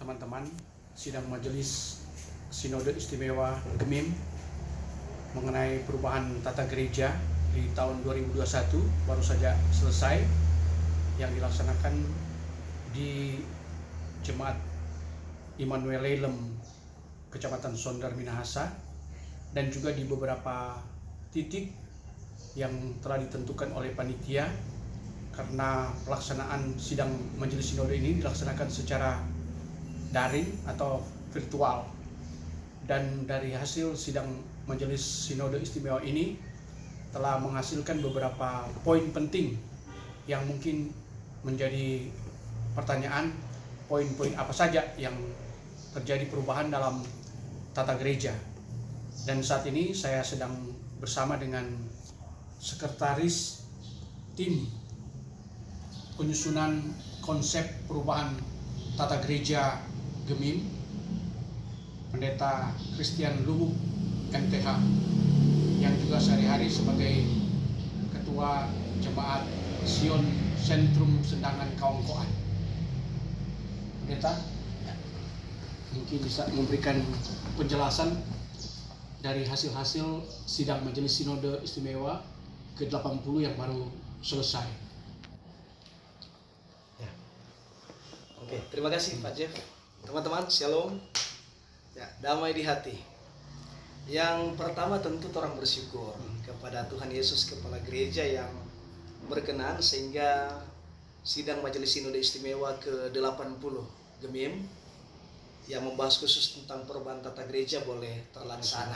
teman-teman, sidang Majelis Sinode Istimewa Gemim mengenai perubahan tata gereja di tahun 2021 baru saja selesai, yang dilaksanakan di Jemaat Immanuel Lelem, Kecamatan Sondar Minahasa, dan juga di beberapa titik yang telah ditentukan oleh panitia, karena pelaksanaan sidang Majelis Sinode ini dilaksanakan secara daring atau virtual. Dan dari hasil sidang Majelis Sinode Istimewa ini telah menghasilkan beberapa poin penting yang mungkin menjadi pertanyaan, poin-poin apa saja yang terjadi perubahan dalam tata gereja. Dan saat ini saya sedang bersama dengan sekretaris tim penyusunan konsep perubahan tata gereja Gemim, Pendeta Christian Lubuk MTH, yang juga sehari-hari sebagai Ketua Jemaat Sion Sentrum Sendangan Kaongkoan. Pendeta, mungkin bisa memberikan penjelasan dari hasil-hasil sidang Majelis Sinode Istimewa ke-80 yang baru selesai. Ya. Oke, terima kasih Pak Jeff. Teman-teman, shalom. Ya, damai di hati. Yang pertama tentu orang bersyukur kepada Tuhan Yesus, Kepala Gereja, yang berkenan sehingga sidang Majelis Sinode Istimewa ke-80 Gemim yang membahas khusus tentang perubahan tata gereja boleh terlaksana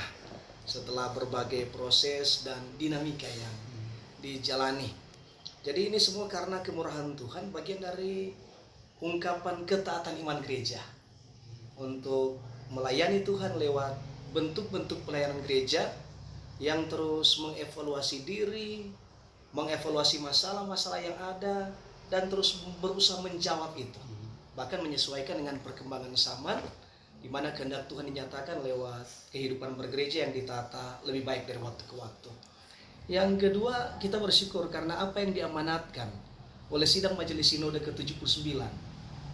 setelah berbagai proses dan dinamika yang dijalani. Jadi ini semua karena kemurahan Tuhan, bagian dari ungkapan ketaatan iman gereja untuk melayani Tuhan lewat bentuk-bentuk pelayanan gereja yang terus mengevaluasi diri, mengevaluasi masalah-masalah yang ada, dan terus berusaha menjawab itu, bahkan menyesuaikan dengan perkembangan zaman, di mana kehendak Tuhan dinyatakan lewat kehidupan bergereja yang ditata lebih baik dari waktu ke waktu. Yang kedua, kita bersyukur karena apa yang diamanatkan oleh sidang Majelis Sinode ke-79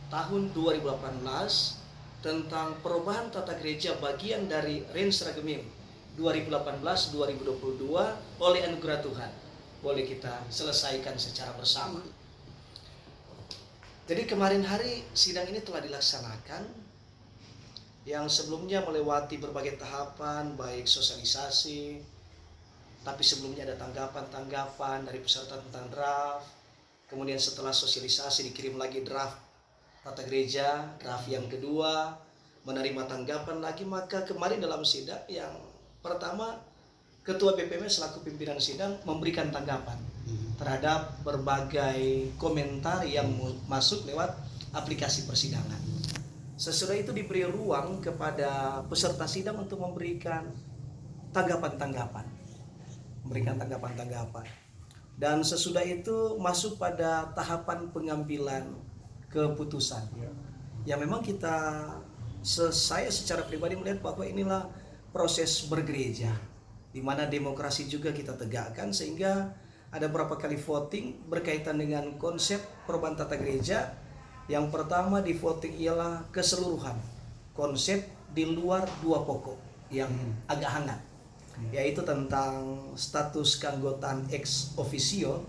tahun 2018 tentang perubahan tata gereja bagian dari Renstra Gemim 2018-2022 oleh anugerah Tuhan boleh kita selesaikan secara bersama. Jadi kemarin hari sidang ini telah dilaksanakan, yang sebelumnya melewati berbagai tahapan, baik sosialisasi, tapi sebelumnya ada tanggapan-tanggapan dari peserta tentang draft. Kemudian setelah sosialisasi dikirim lagi draft tata gereja, draft yang kedua, menerima tanggapan lagi. Maka kemarin dalam sidang yang pertama, Ketua BPM selaku pimpinan sidang memberikan tanggapan terhadap berbagai komentar yang masuk lewat aplikasi persidangan. Sesudah itu diberi ruang kepada peserta sidang untuk memberikan tanggapan-tanggapan. Dan sesudah itu masuk pada tahapan pengambilan keputusan. Ya memang saya secara pribadi melihat bahwa inilah proses bergereja, di mana demokrasi juga kita tegakkan, sehingga ada beberapa kali voting berkaitan dengan konsep perubahan tata gereja. Yang pertama di voting ialah keseluruhan konsep di luar dua pokok yang agak hangat, yaitu tentang status keanggotaan ex officio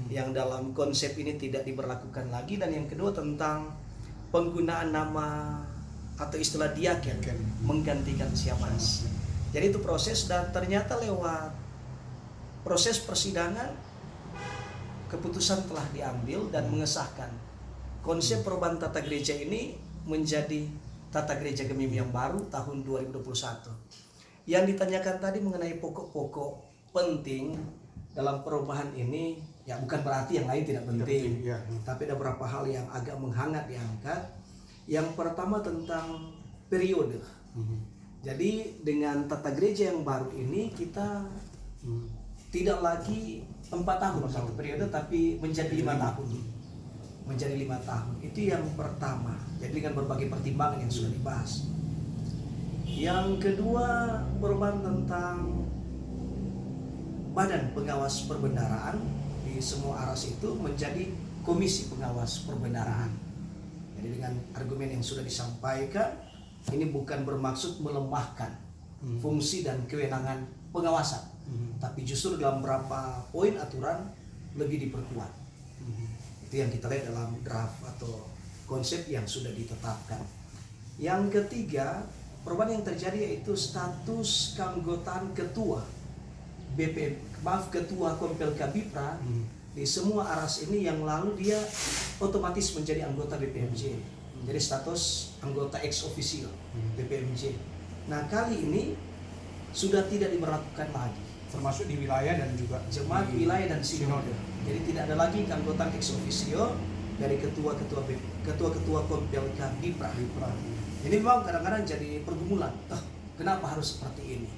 yang dalam konsep ini tidak diberlakukan lagi, dan yang kedua tentang penggunaan nama atau istilah diaken menggantikan siamas. Jadi itu proses, dan ternyata lewat proses persidangan keputusan telah diambil dan mengesahkan konsep perubahan tata gereja ini menjadi tata gereja Gemim yang baru tahun 2021. Yang ditanyakan tadi mengenai pokok-pokok penting dalam perubahan ini, ya bukan berarti yang lain tidak penting, tapi ada beberapa hal yang agak menghangat diangkat. Yang pertama tentang periode. Jadi dengan tata gereja yang baru ini kita tidak lagi 4 tahun satu periode, tapi menjadi 5 tahun. Menjadi 5 tahun. Itu yang pertama. Jadi dengan berbagai pertimbangan yang sudah dibahas. Yang kedua, perubahan tentang Badan Pengawas Perbendaharaan di semua aras itu menjadi Komisi Pengawas Perbendaharaan. Jadi dengan argumen yang sudah disampaikan, ini bukan bermaksud melemahkan fungsi dan kewenangan pengawasan, tapi justru dalam beberapa poin aturan lebih diperkuat. Itu yang kita lihat dalam draft atau konsep yang sudah ditetapkan. Yang ketiga, perubahan yang terjadi yaitu status keanggotaan ketua ketua Kompel Kabipra di semua aras ini yang lalu dia otomatis menjadi anggota BPMJ. Jadi status anggota ex officio BPMJ. Nah, kali ini sudah tidak diberlakukan lagi. Termasuk di wilayah dan juga Jemaat di wilayah dan sinode. sinode. Jadi tidak ada lagi keanggotaan ex officio dari ketua-ketua Kompel Kabipra. Ini memang kadang-kadang jadi pergumulan. Kenapa harus seperti ini?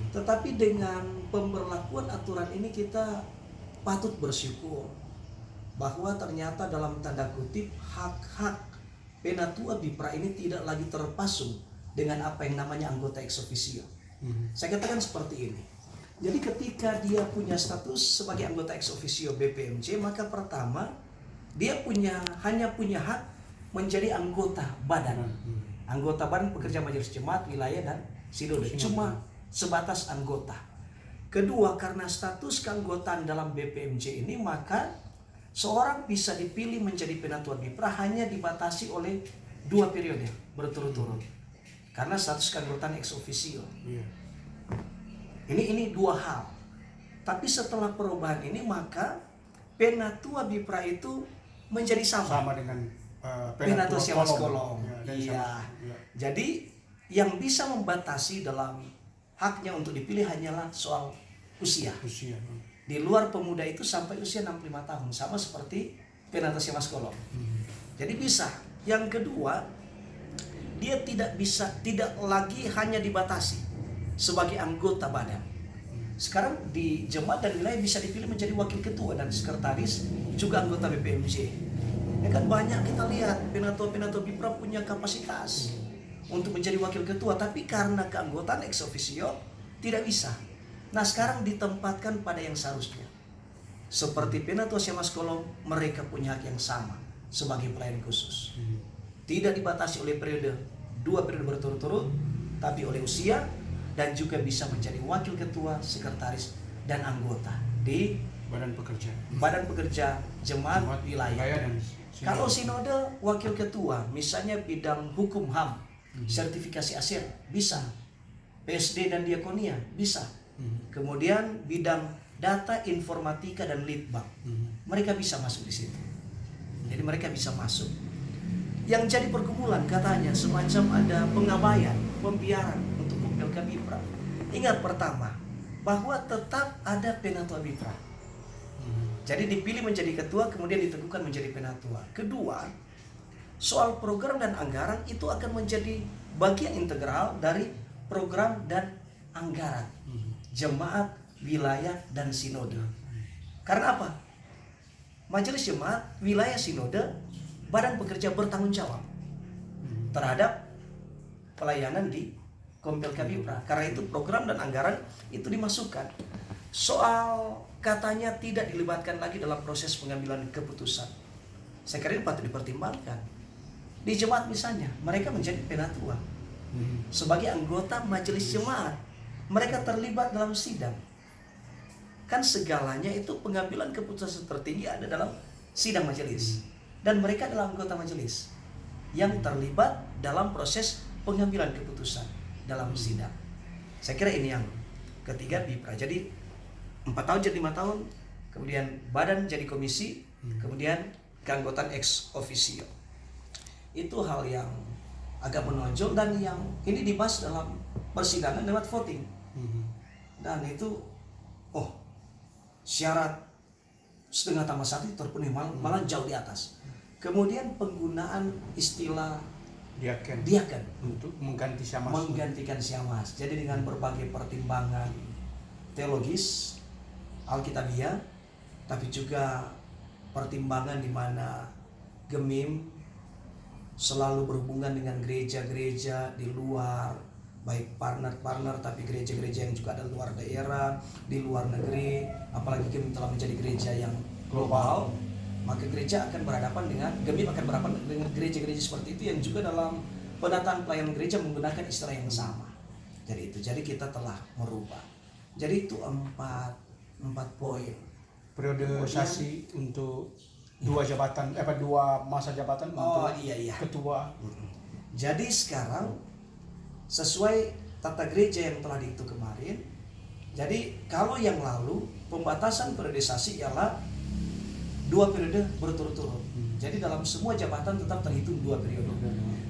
Tetapi dengan pemberlakuan aturan ini kita patut bersyukur bahwa ternyata dalam tanda kutip hak-hak Penatua Bipra ini tidak lagi terpasung dengan apa yang namanya anggota ex officio. Saya katakan seperti ini. Jadi ketika dia punya status sebagai anggota ex officio BPMJ, maka pertama dia hanya punya hak menjadi anggota badan. Anggota badan pekerja majelis jemaat wilayah dan sinode. Cuma sebatas anggota. Kedua, karena status keanggotaan dalam BPMJ ini, maka seorang bisa dipilih menjadi Penatua Bipra hanya dibatasi oleh 2 periode berturut-turut. Karena status keanggotaan ex officio. Ini 2 hal. Tapi setelah perubahan ini, maka Penatua Bipra itu menjadi sama dengan Penatua Siamas Kolom. Kolom. Iya. Jadi yang bisa membatasi dalam haknya untuk dipilih hanyalah soal usia. Di luar pemuda itu sampai usia 65 tahun, sama seperti Penatua Siamas Kolom. Jadi bisa. Yang kedua, dia tidak lagi hanya dibatasi sebagai anggota badan. Sekarang di jemaat dan wilayah bisa dipilih menjadi wakil ketua dan sekretaris, juga anggota BPMJ. Ya kan banyak kita lihat Penatua Bipra punya kapasitas untuk menjadi wakil ketua, tapi karena keanggotaan ex officio tidak bisa. Nah, sekarang ditempatkan pada yang seharusnya. Seperti Penatua Siamas Kolom, mereka punya hak yang sama sebagai pelayan khusus. Tidak dibatasi oleh 2 periode berturut-turut, tapi oleh usia, dan juga bisa menjadi wakil ketua, sekretaris, dan anggota di Badan Pekerja Jemaat Wilayah. Dan Kalau sinode wakil ketua, misalnya bidang hukum HAM, sertifikasi ASER, bisa. PSD dan diakonia, bisa. Kemudian bidang data, informatika, dan litbang, mereka bisa masuk di situ. Jadi mereka bisa masuk. Yang jadi pergumulan katanya semacam ada pengabaian, pembiaran untuk Kompel Kabipra. Ingat pertama, bahwa tetap ada Penatua Bipra. Jadi dipilih menjadi ketua, kemudian diteguhkan menjadi penatua. Kedua, soal program dan anggaran itu akan menjadi bagian integral dari program dan anggaran jemaat, wilayah, dan sinode. Karena apa? Majelis jemaat, wilayah, sinode, badan pekerja bertanggung jawab terhadap pelayanan di Kompel Kabipra. Karena itu program dan anggaran itu dimasukkan. Soal katanya tidak dilibatkan lagi dalam proses pengambilan keputusan, saya kira ini patut dipertimbangkan. Di jemaat misalnya, mereka menjadi penatua sebagai anggota majelis jemaat, mereka terlibat dalam sidang. Kan segalanya itu pengambilan keputusan tertinggi ada dalam sidang majelis, dan mereka adalah anggota majelis yang terlibat dalam proses pengambilan keputusan dalam sidang. Saya kira ini yang ketiga Bipra. Jadi 4 tahun jadi 5 tahun, kemudian badan jadi komisi, kemudian keanggotaan ex officio. Itu hal yang agak menonjol dan yang ini dibahas dalam persidangan lewat voting. Dan itu syarat setengah tambah 1 terpenuhi, malah jauh di atas. Kemudian penggunaan istilah diaken untuk menggantikan siamas. Jadi dengan berbagai pertimbangan teologis, alkitabiah, tapi juga pertimbangan di mana Gemim selalu berhubungan dengan gereja-gereja di luar, baik partner tapi gereja-gereja yang juga ada luar daerah, di luar negeri, apalagi Gemim telah menjadi gereja yang global. maka gereja akan berhadapan dengan Gemim akan berhadapan dengan gereja-gereja seperti itu yang juga dalam penataan pelayanan gereja menggunakan istilah yang sama. Jadi kita telah merubah. Jadi itu empat poin. Periodisasi untuk dua jabatan, dua masa jabatan untuk iya. ketua. Jadi sekarang sesuai tata gereja yang telah dihitung kemarin. Jadi kalau yang lalu pembatasan periodisasi ialah 2 periode berturut-turut. Jadi dalam semua jabatan tetap terhitung 2 periode.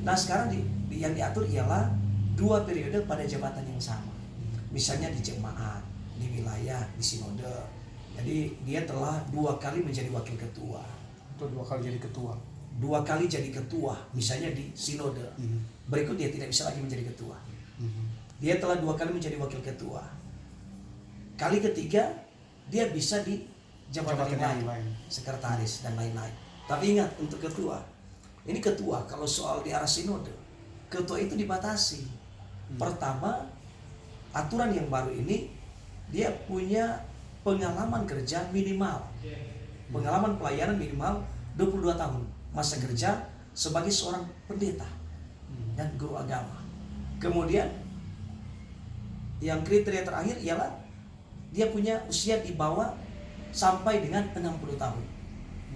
Nah sekarang yang diatur ialah 2 periode pada jabatan yang sama. Misalnya di jemaat, di wilayah, di sinode. Jadi dia telah 2 kali menjadi wakil ketua. Atau 2 kali jadi ketua. 2 kali jadi ketua, misalnya di sinode. Berikut dia tidak bisa lagi menjadi ketua. Dia telah 2 kali menjadi wakil ketua. Kali ketiga dia bisa di jabatan yang lain, sekretaris dan lain-lain. Tapi ingat untuk ketua, ini ketua kalau soal di arah sinode, ketua itu dibatasi. Pertama, aturan yang baru ini dia punya pengalaman kerja minimal, pengalaman pelayanan minimal 22 tahun masa kerja sebagai seorang pendeta dan guru agama. Kemudian yang kriteria terakhir ialah dia punya usia di bawah sampai dengan 60 tahun.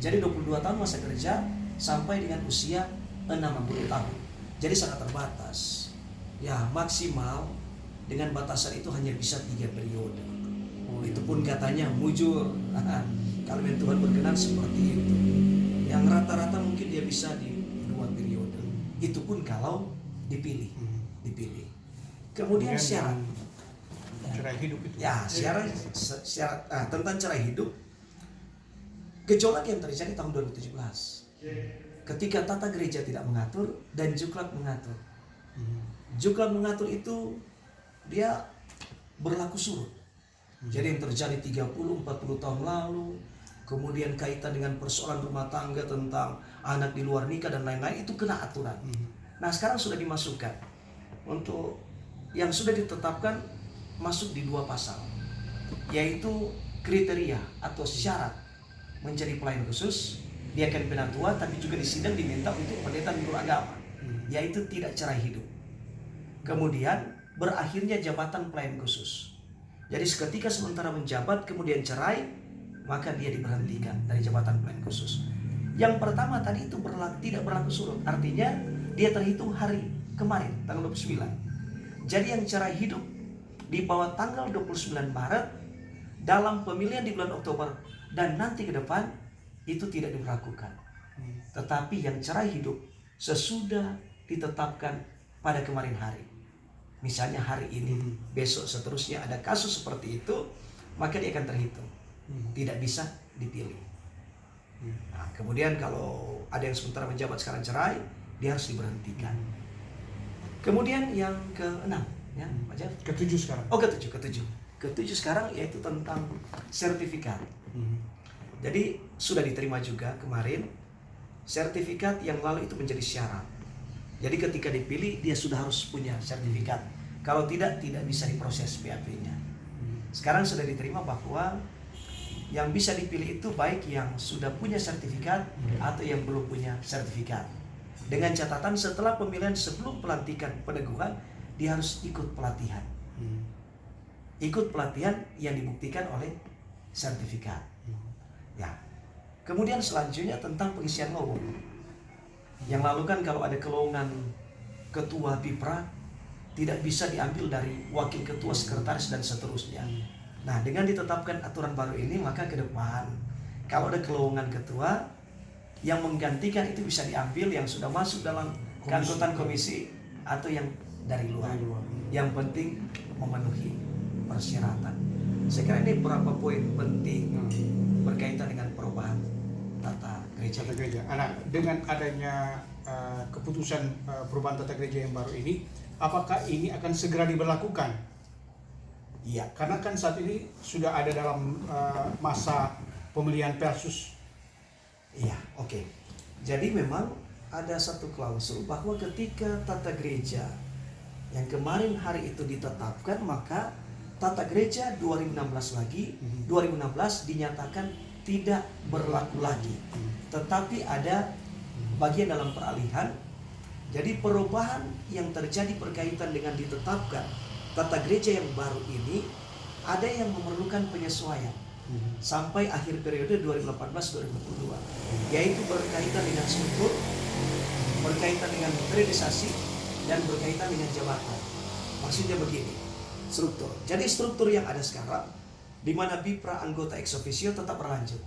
Jadi 22 tahun masa kerja sampai dengan usia 60 tahun. Jadi sangat terbatas. Ya maksimal dengan batasan itu hanya bisa 3 periode. Itu pun katanya mujur. Kalau Tuhan berkenan seperti itu. Yang rata-rata mungkin dia bisa di 2 periode. Itu pun kalau dipilih. Kemudian syarat. Cerai hidup itu. Ya, syarat tentang cerai hidup. Gejolak yang terjadi tahun 2017. Ketika tata gereja tidak mengatur dan Juklat mengatur. Juklat mengatur itu dia berlaku surut. Jadi yang terjadi 30-40 tahun lalu, kemudian kaitan dengan persoalan rumah tangga tentang anak di luar nikah dan lain-lain itu kena aturan. Nah, sekarang sudah dimasukkan untuk yang sudah ditetapkan masuk di 2 pasal, yaitu kriteria atau syarat menjadi pelayan khusus. Dia akan penatua tapi juga di sidang diminta untuk pendeta guru agama, yaitu tidak cerai hidup. Kemudian berakhirnya jabatan pelayan khusus. Jadi seketika sementara menjabat kemudian cerai, maka dia diberhentikan dari jabatan pelayan khusus. Yang pertama tadi itu tidak berlaku surut, artinya dia terhitung hari kemarin tanggal 29. Jadi yang cerai hidup di bawah tanggal 29 Maret dalam pemilihan di bulan Oktober dan nanti ke depan itu tidak diberlakukan. Tetapi yang cerai hidup sesudah ditetapkan pada kemarin hari, misalnya hari ini, besok seterusnya ada kasus seperti itu, maka dia akan terhitung, tidak bisa dipilih. Nah, kemudian kalau ada yang sementara menjabat sekarang cerai, dia harus diberhentikan. Kemudian yang ke-6, ya, Pak Jeff? Ke-7 sekarang. Oh, ke-7 sekarang yaitu tentang sertifikat. Jadi sudah diterima juga kemarin. Sertifikat yang lalu itu menjadi syarat. Jadi ketika dipilih dia sudah harus punya sertifikat. Kalau tidak bisa diproses PAP-nya. Sekarang sudah diterima bahwa yang bisa dipilih itu baik yang sudah punya sertifikat atau yang belum punya sertifikat. Dengan catatan setelah pemilihan sebelum pelantikan peneguhan dia harus ikut pelatihan. Ikut pelatihan yang dibuktikan oleh sertifikat. Ya. Kemudian selanjutnya tentang pengisian lowong. Yang lalu kan kalau ada kelowongan ketua BIPRA tidak bisa diambil dari wakil ketua, sekretaris dan seterusnya. Nah, dengan ditetapkan aturan baru ini maka ke depan kalau ada kelowongan ketua yang menggantikan itu bisa diambil yang sudah masuk dalam keanggotaan komisi atau yang dari luar. Yang penting memenuhi persyaratan. Saya kira ini beberapa poin penting berkaitan dengan perubahan tata gereja. Nah, dengan adanya keputusan perubahan tata gereja yang baru ini, apakah ini akan segera diberlakukan? Iya. Karena kan saat ini sudah ada dalam masa pemilihan Persus. Iya, oke. Jadi memang ada satu klausul bahwa ketika tata gereja yang kemarin hari itu ditetapkan, maka tata gereja 2016 dinyatakan tidak berlaku lagi, tetapi ada bagian dalam peralihan. Jadi perubahan yang terjadi berkaitan dengan ditetapkan tata gereja yang baru ini ada yang memerlukan penyesuaian sampai akhir periode 2018-2022, yaitu berkaitan dengan struktur, berkaitan dengan periodisasi, dan berkaitan dengan jabatan. Maksudnya begini, struktur. Jadi struktur yang ada sekarang, di mana BIPRA anggota ex officio tetap berlanjut.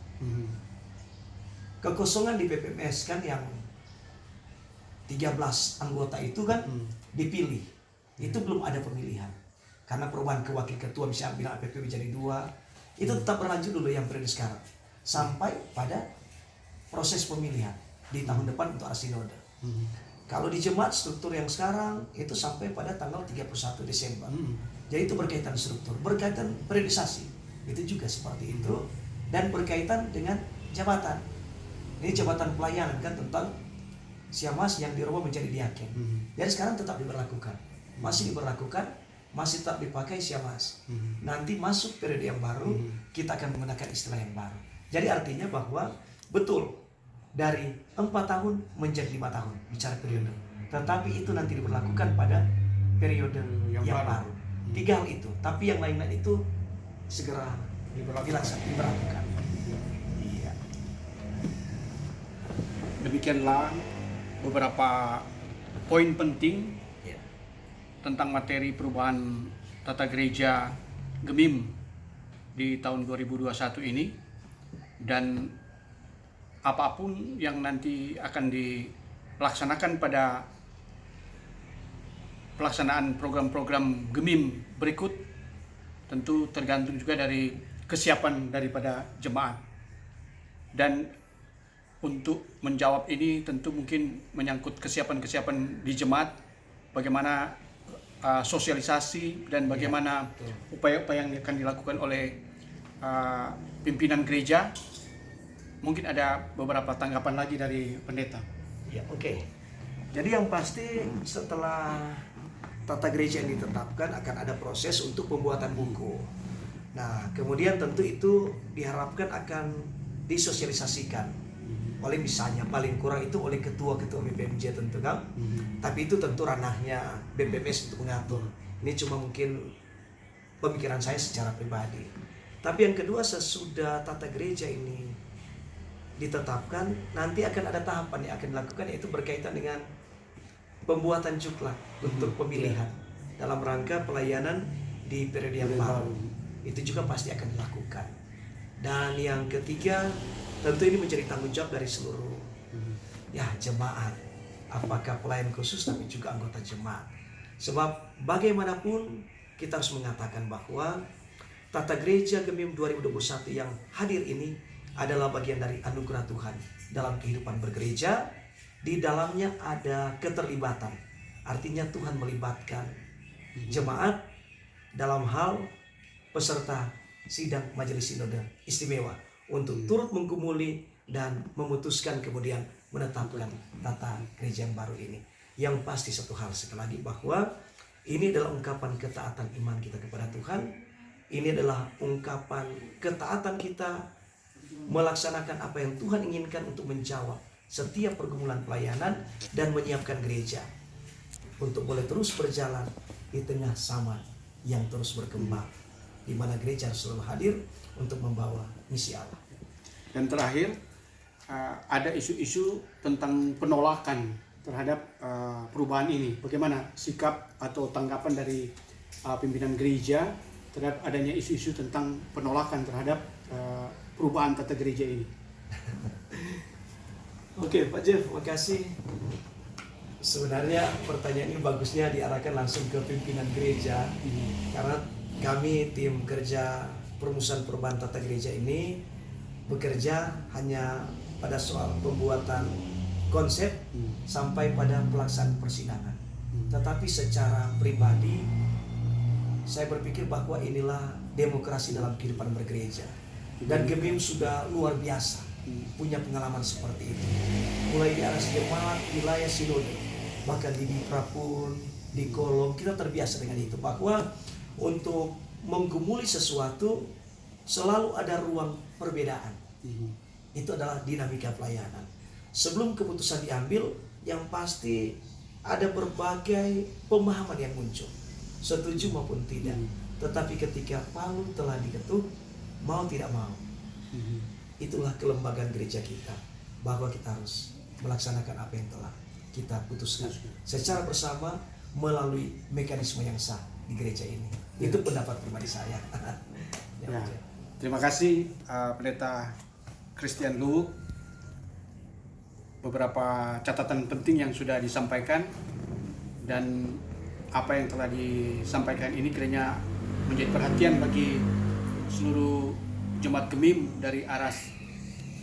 Kekosongan di PPMS kan yang 13 anggota itu kan dipilih. Itu belum ada pemilihan. Karena perubahan ke wakil ketua, misalnya bilang APP menjadi 2, itu tetap berlanjut dulu yang periode sekarang. Sampai pada proses pemilihan di tahun depan untuk Arsinode. Kalau di jemaat struktur yang sekarang itu sampai pada tanggal 31 Desember. Jadi itu berkaitan struktur, berkaitan periodisasi. Itu juga seperti itu. Dan berkaitan dengan jabatan. Ini jabatan pelayanan kan tentang Siamas yang dirubah menjadi diaken. Jadi sekarang tetap diberlakukan. Masih diberlakukan, masih tetap dipakai Siamas. Nanti masuk periode yang baru, kita akan menggunakan istilah yang baru. Jadi artinya bahwa betul dari 4 tahun menjadi 5 tahun bicara periode. Tetapi itu nanti diberlakukan pada periode yang baru. 3 hal itu. Tapi yang lain-lain itu segera diberlakukan. Iya. Demikianlah beberapa poin penting tentang materi perubahan tata gereja GEMIM di tahun 2021 ini, dan apapun yang nanti akan dilaksanakan pada pelaksanaan program-program GEMIM berikut tentu tergantung juga dari kesiapan daripada jemaat. Dan untuk menjawab ini tentu mungkin menyangkut kesiapan-kesiapan di jemaat, bagaimana sosialisasi dan bagaimana upaya-upaya yang akan dilakukan oleh pimpinan gereja. Mungkin ada beberapa tanggapan lagi dari pendeta. Ya, oke. Jadi yang pasti setelah tata gereja yang ditetapkan akan ada proses untuk pembuatan buku. Nah, kemudian tentu itu diharapkan akan disosialisasikan oleh misalnya paling kurang itu oleh ketua-ketua BPMJ tentu kan. Tapi itu tentu ranahnya BPMS untuk mengatur. Ini cuma mungkin pemikiran saya secara pribadi. Tapi yang kedua, sesudah tata gereja ini ditetapkan, nanti akan ada tahapan yang akan dilakukan, yaitu berkaitan dengan pembuatan juklat untuk pemilihan dalam rangka pelayanan di periode yang baru. Itu juga pasti akan dilakukan. Dan yang ketiga, tentu ini menjadi tanggung jawab dari seluruh jemaat, apakah pelayan khusus tapi juga anggota jemaat. Sebab bagaimanapun kita harus mengatakan bahwa tata gereja GEMIM 2021 yang hadir ini adalah bagian dari anugerah Tuhan dalam kehidupan bergereja. Di dalamnya ada keterlibatan, artinya Tuhan melibatkan jemaat dalam hal peserta sidang majelis sinode istimewa untuk turut menggumuli dan memutuskan kemudian menetapkan tata gereja yang baru ini. Yang pasti satu hal sekali lagi, bahwa ini adalah ungkapan ketaatan iman kita kepada Tuhan. Ini adalah ungkapan ketaatan kita melaksanakan apa yang Tuhan inginkan untuk menjawab setiap pergumulan pelayanan dan menyiapkan gereja untuk boleh terus berjalan di tengah zaman yang terus berkembang, di mana gereja harus selalu hadir untuk membawa misi Allah. Dan terakhir, ada isu-isu tentang penolakan terhadap perubahan ini. Bagaimana sikap atau tanggapan dari pimpinan gereja terhadap adanya isu-isu tentang penolakan terhadap perubahan tata gereja ini? Oke, Pak Jeff, makasih. Sebenarnya pertanyaan ini bagusnya diarahkan langsung ke pimpinan gereja, karena kami tim kerja perumusan perubahan tata gereja ini bekerja hanya pada soal pembuatan konsep sampai pada pelaksanaan persidangan. Tetapi secara pribadi saya berpikir bahwa inilah demokrasi dalam kehidupan bergereja. Dan GEMIM sudah luar biasa punya pengalaman seperti itu. Mulai di aras jemaat, wilayah sinode, bahkan di BIPRA pun, di kolom, kita terbiasa dengan itu. Bahwa untuk menggumuli sesuatu selalu ada ruang perbedaan. Itu adalah dinamika pelayanan. Sebelum keputusan diambil, yang pasti ada berbagai pemahaman yang muncul, setuju maupun tidak. Tetapi ketika palu telah diketuk, mau tidak mau, itulah kelembagaan gereja kita, bahwa kita harus melaksanakan apa yang telah kita putuskan secara bersama melalui mekanisme yang sah di gereja ini. Itu pendapat pribadi saya. Ya. Terima kasih Pendeta Christian Luhuk. Beberapa catatan penting yang sudah disampaikan, dan apa yang telah disampaikan ini kiranya menjadi perhatian bagi seluruh jemaat Gemim dari Aras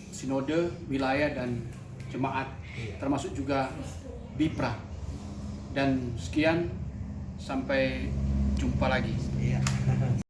Sinode, wilayah dan jemaat, termasuk juga Bipra. Dan sekian, sampai jumpa lagi.